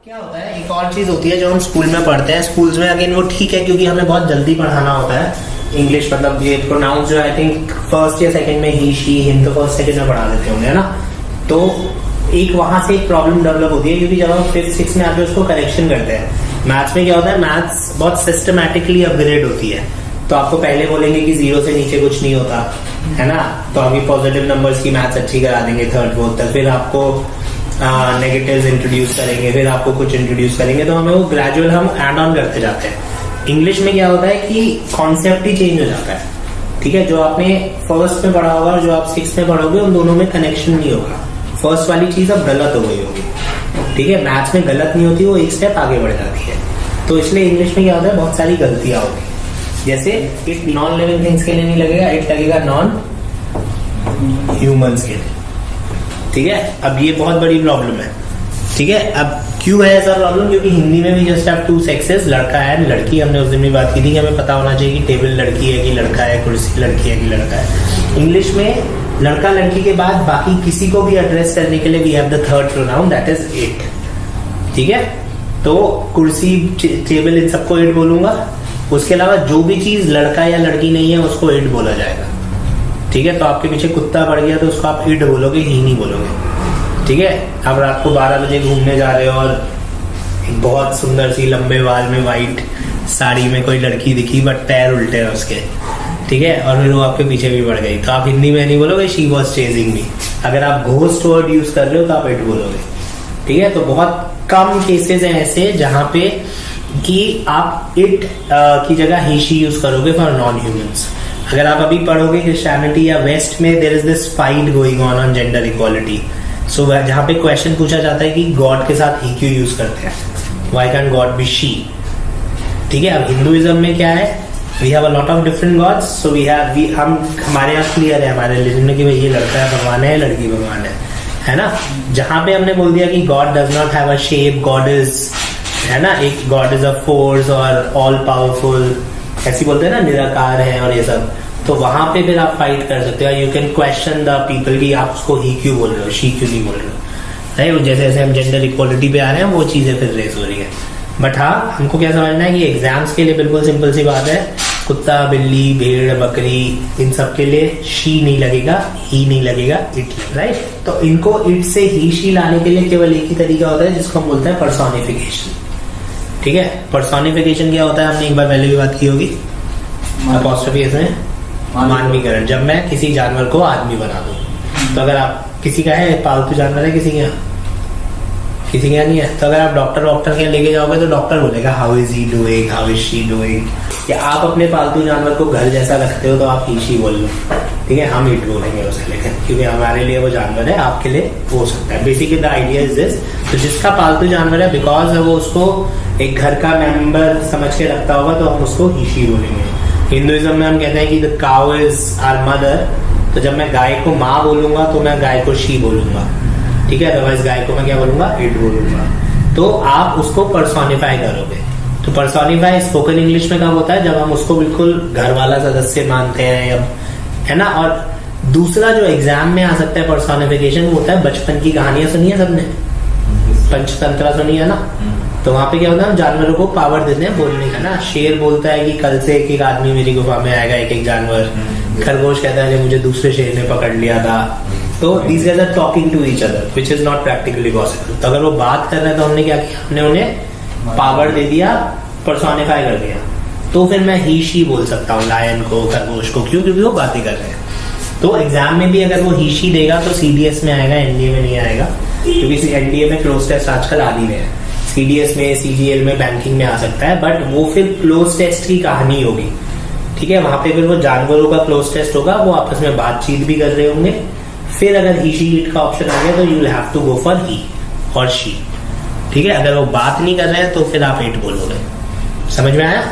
क्या होता है, एक और चीज़ होती है जो हम स्कूल में पढ़ते हैं। स्कूल्स में अगेन वो ठीक है क्योंकि हमें बहुत जल्दी पढ़ाना होता है इंग्लिश, मतलब ये प्रोनाउंस जो आई थिंक फर्स्ट या सेकंड में ही शी हिम तो फर्स्ट सेकंड में पढ़ा देते होंगे, है ना। तो एक वहां से एक प्रॉब्लम डेवलप होती है क्योंकि जब हम 5th 6th में आके उसको करेक्शन करते हैं। मैथ्स में क्या होता है, मैथ्स बहुत सिस्टमैटिकली अपग्रेड होती है। तो आपको पहले बोलेंगे कि 0 से नीचे कुछ नहीं होता, है ना। तो अभी पॉजिटिव नंबर्स की मैथ्स अच्छी करा देंगे 3rd 4th तक, फिर आपको नेगेटिव्स इंट्रोड्यूस करेंगे, फिर आपको कुछ इंट्रोड्यूस करेंगे। तो हमें वो ग्रेजुअल हम एड ऑन करते जाते हैं। इंग्लिश में क्या होता है कि कॉन्सेप्ट ही चेंज हो जाता है, ठीक है। जो आपने फर्स्ट में पढ़ा होगा और जो आप 6th में पढ़ोगे उन दोनों में कनेक्शन नहीं होगा। फर्स्ट वाली चीज अब गलत हो गई होगी, ठीक है। मैथ्स में गलत नहीं होती, वो एक स्टेप आगे बढ़ जाती है। तो इसलिए इंग्लिश में क्या होता है, बहुत सारी गलतियां होती है। जैसे इट नॉन लिविंग थिंग्स के लिए नहीं लगेगा, इट लगेगा नॉन ह्यूमंस के लिए, ठीक है। अब ये बहुत बड़ी प्रॉब्लम है, ठीक है। अब क्यों है ऐसा प्रॉब्लम, क्योंकि हिंदी में भी जस्ट हैव 2 सेक्सेस, लड़का है लड़की। हमने उस दिन भी बात की थी कि हमें पता होना चाहिए कि टेबल लड़की है कि लड़का है, कुर्सी लड़की है कि लड़का है। इंग्लिश में लड़का लड़की के बाद बाकी किसी को भी एड्रेस करने के लिए we have the 3rd pronoun, that is it, ठीक है। तो कुर्सी टेबल इन सबको इट बोलूंगा। उसके अलावा जो भी चीज लड़का या लड़की नहीं है उसको इट बोला जाएगा, ठीक है। तो आपके पीछे कुत्ता पड़ गया तो उसको आप इट बोलोगे, ही नहीं बोलोगे, ठीक है। अब रात को 12 बजे घूमने जा रहे हो और एक बहुत सुंदर सी लंबे बाल में व्हाइट साड़ी में कोई लड़की दिखी बट पैर उल्टे हैं उसके, ठीक है, और फिर वो आपके पीछे भी पड़ गई, तो आप हिंदी में नहीं बोलोगे शी वॉज चेजिंग मी। अगर आप घोस्ट वर्ड यूज कर रहे हो तो आप इट बोलोगे, ठीक है। तो बहुत कम केसेस हैं ऐसे जहां पे कि आप इट की जगह ही शी यूज करोगे फॉर नॉन ह्यूमंस। अगर आप अभी पढ़ोगे क्रिश्चियनिटी या वेस्ट में, there is this fight going on gender equality. So जहां पे क्वेश्चन पूछा जाता है कि गॉड के साथ ही क्यों यूज करते हैं, why can God be she, ठीक है। अब हिंदुइज्म में क्या है, we have a lot of different gods, so हम हमारे यहाँ क्लियर है हमारे रिलीजन में कि भाई ये लड़का है भगवान है, लड़की भगवान है ना। जहां पे हमने बोल दिया कि God does not have a shape, God is, है ना, एक गॉड इज अ फोर्स और ऑल पावरफुल, ऐसी बोलते हैं ना, निराकार है और ये सब। तो वहां पे फिर आप फाइट कर सकते हो। You can question the people कि आप उसको ही क्यों बोल रहे हो, शी क्यों नहीं बोल रहे हो, राइट। जैसे जैसे हम जेंडर इक्वालिटी पे आ रहे हैं वो चीजें फिर रेस हो रही है। बट हाँ, हमको क्या समझना है कि एग्जाम्स के लिए बिल्कुल सिंपल सी बात है, कुत्ता बिल्ली भेड़ बकरी इन सब के लिए शी नहीं लगेगा, ही नहीं लगेगा, इट, राइट। तो इनको इट से ही शी लाने के लिए केवल एक ही तरीका होता है जिसको हम बोलते हैं पर्सोनिफिकेशन, ठीक है। पर्सोनिफिकेशन क्या होता है, हमने एक बार पहले भी बात की होगी, अपॉस्ट्रोफी में मानवीकरण। जब मैं किसी जानवर को आदमी बना दूं, तो अगर आप किसी का है पालतू जानवर है किसी के यहाँ नहीं है, तो अगर आप डॉक्टर के लेके जाओगे तो डॉक्टर बोलेगा how is he doing, how is she doing. या आप अपने पालतू जानवर को घर जैसा रखते हो तो आप ही शी बोल लो, ठीक है। हम इट बोलेंगे उसे लेकर, क्योंकि हमारे लिए वो जानवर है, आपके लिए हो सकता है। Basically the idea is this. तो जिसका पालतू जानवर है, बिकॉज वो उसको एक घर का मेंबर समझ के रखता होगा, तो हम उसको ही शी बोलेंगे। हिंदुइज्म में हम कहते हैं कि the cow is our mother, तो जब मैं गाय को माँ बोलूंगा तो मैं गाय को शी बोलूंगा, ठीक है। अदरवाइज गाय को मैं क्या बोलूंगा, इट बोलूंगा। तो आप उसको पर्सोनिफाई करोगे। तो पर्सोनिफाई स्पोकन इंग्लिश में कब होता है, जब हम उसको बिल्कुल घर वाला सदस्य मानते हैं, है ना। और दूसरा जो एग्जाम में आ सकता है पर्सोनिफिकेशन, वो होता है बचपन की कहानियां सुनी है सबने, पंचतंत्र सुनी है ना। तो वहां पे क्या होता है, हम जानवरों को पावर देते हैं बोलने का ना। शेर बोलता है कि कल से एक एक आदमी मेरी गुफा में आएगा, एक एक जानवर। खरगोश कहता है कि मुझे दूसरे शेर ने पकड़ लिया था। तो these guys are talking to each other which is not practically possible. तो अगर वो बात कर रहे हैं तो हमने क्या किया, हमने उन्हें पावर दे दिया, पर्सोनिफाई कर दिया। तो फिर मैं ही शी बोल सकता हूँ लायन को, खरगोश को, क्यों, क्योंकि वो बातें कर रहे हैं। तो एग्जाम में भी अगर वो ही शी देगा तो सीडीएस में आएगा, एनडीए में नहीं आएगा, क्योंकि एनडीए में क्लोज टेस्ट आजकल आ नहीं रहे हैं। सीडीएस में, सीजीएल में, बैंकिंग में आ सकता है, बट वो फिर क्लोज टेस्ट की कहानी होगी, ठीक है। वहां पे फिर वो जानवरों का क्लोज टेस्ट होगा, वो आपस में बातचीत भी कर रहे होंगे। फिर अगर ही शी इट का ऑप्शन आ गया तो you will have to go for he और शी, ठीक है। अगर वो बात नहीं कर रहे हैं तो फिर आप इट बोलोगे। समझ में आया।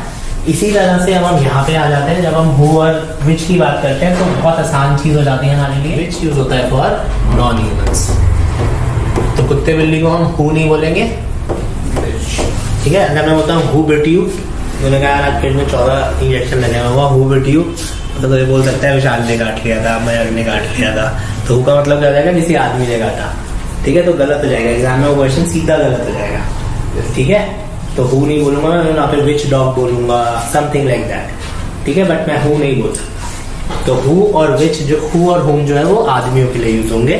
इसी तरह से अब हम यहाँ पे आ जाते हैं, जब हम हु और विच की बात करते हैं तो बहुत आसान चीज हो जाती है हमारे लिए। विच यूज होता है फॉर नॉन ह्यूमंस। तो कुत्ते बिल्ली को हम हु नहीं बोलेंगे, ठीक है। अगर मैं बोलता हूँ हु बिट यू, मैंने कहा यार पेट में 14 इंजेक्शन लगे हुआ, हु बिट यू, तो ये बोल सकता है विशाल ने काट लिया था, मयंक ने काट लिया था। तो हु का मतलब क्या हो जाएगा, किसी आदमी ने काटा, ठीक है। तो गलत हो जाएगा, एग्जाम में वो क्वेश्चन सीधा गलत हो जाएगा। ठीक है, तो हु नहीं बोलूंगा मैं, यहाँ पे विच डॉग बोलूंगा, समथिंग लाइक दैट। ठीक है, बट मैं हु नहीं बोल सकता। तो हु और विच, जो हु और हुम जो है वो आदमियों के लिए यूज होंगे।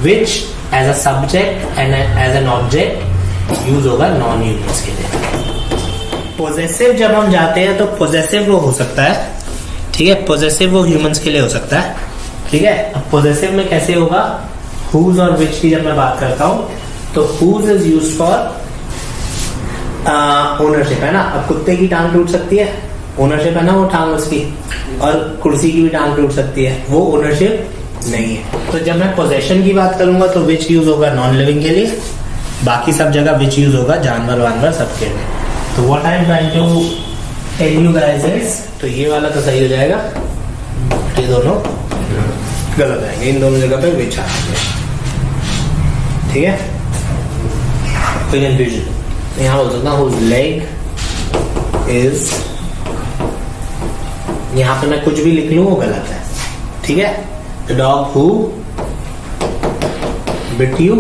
Which as a subject and as an object use होगा नॉन ह्यूमंस के लिए। पोजेसिव जब हम जाते हैं तो पोजेसिव वो हो सकता है, ठीक है, पोजेसिव वो ह्यूमंस के लिए हो सकता है। ठीक है, अब पोजेसिव में कैसे होगा, हुज और विच की जब मैं बात करता हूं तो whose is use for ownership, है ना। अब कुत्ते की टांग टूट सकती है, ओनरशिप है ना वो टांग उसकी, और कुर्सी की भी टांग टूट सकती है, वो ओनरशिप नहीं है। तो जब मैं पोजेशन की बात करूंगा तो विच यूज होगा नॉन लिविंग के लिए, बाकी सब जगह विच यूज होगा जानवर वानवर सबके लिए। तो what I am trying to tell you guys is, तो ये वाला तो सही हो जाएगा, ये दोनों गलत आएंगे, इन दोनों जगह पे विच आएंगे। ठीक है, कोई कंफ्यूजन यहाँ बोल सकता हूँ लेग इज, यहाँ पे मैं कुछ भी लिख लूं वो गलत है। ठीक है, the dog who bit you,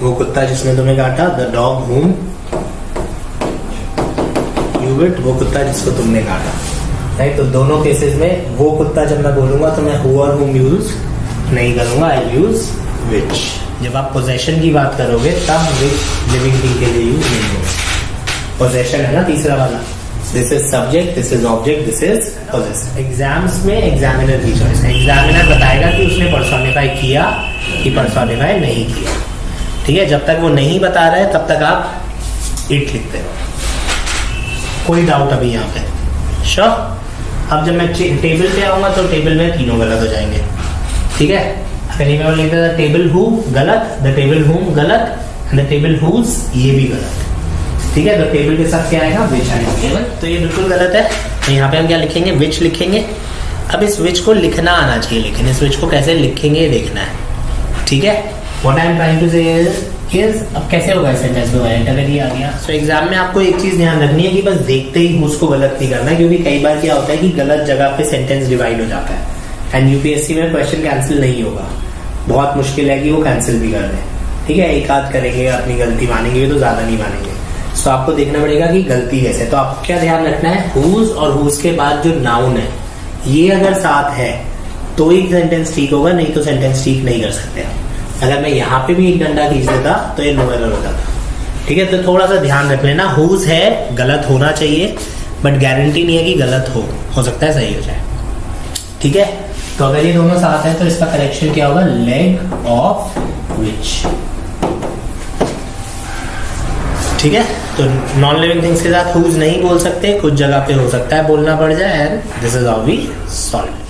वो कुत्ता जिसने तुम्हें काटा, the dog whom you bit, वो कुत्ता जिसको तुमने काटा। राइट, तो दोनों केसेस में वो कुत्ता जब मैं बोलूंगा तो मैं हु और हुम यूज नहीं करूंगा, आई यूज विच। जब आप पोजेशन की बात करोगे तब विच लिविंग थिंग के लिए यूज नहीं होगा। पोजेशन है ना तीसरा वाला, this is subject, this is object, this is possession. Exams में एग्जामिनर की चॉइस है, एग्जामिनर बताएगा कि उसने पर्सोनिफाई किया कि पर्सोनिफाई नहीं किया। ठीक है, जब तक वो नहीं बता रहा है तब तक आप इट लिखते हो। कोई डाउट अभी यहाँ पे? श्योर। अब जब मैं टेबल पे आऊंगा तो टेबल में तीनों गलत हो जाएंगे। ठीक है, अगर ये मैं लिखता था टेबल हु गलत, द टेबल हुम गलत, द टेबल हुज ये भी गलत। ठीक है, तो टेबल के साथ क्या आएगा, विच आएगा। तो ये बिल्कुल गलत है, तो यहाँ पे हम क्या लिखेंगे, विच लिखेंगे। अब इस विच को लिखना आना चाहिए, लेकिन इस विच को कैसे लिखेंगे ये देखना है। ठीक है, what I am trying to say is, अब कैसे होगा इस सेंटेंस में वायलेंट अगर ये आ गया। सो एग्जाम में आपको एक चीज ध्यान रखनी है कि बस देखते ही उसको गलत नहीं करना है, क्योंकि कई बार क्या होता है कि गलत जगह पे सेंटेंस डिवाइड हो जाता है एंड यूपीएससी में क्वेश्चन कैंसिल नहीं होगा, बहुत मुश्किल है कि वो कैंसिल भी कर दें। ठीक है, एक आध करेंगे, अपनी गलती मानेंगे तो ज्यादा नहीं मानेंगे। सो आपको देखना पड़ेगा कि गलती कैसे। तो आपको क्या ध्यान रखना है, हुज और हुज के बाद जो नाउन है ये अगर साथ है तो ही सेंटेंस ठीक होगा, नहीं तो सेंटेंस ठीक नहीं कर सकते। अगर मैं यहाँ पे भी एक डंडा खींच देता तो ये नो एरर होता था। ठीक है, तो थोड़ा सा ध्यान रख लेना, हुज है गलत होना चाहिए, बट गारंटी नहीं है कि गलत हो सकता है सही हो जाए। ठीक है, तो अगर ये दोनों साथ है तो इसका करेक्शन क्या होगा, लेग ऑफ विच। ठीक है, तो नॉन लिविंग थिंग्स के साथ हुज नहीं बोल सकते, कुछ जगह पे हो सकता है बोलना पड़ जाए, and this is how we solve.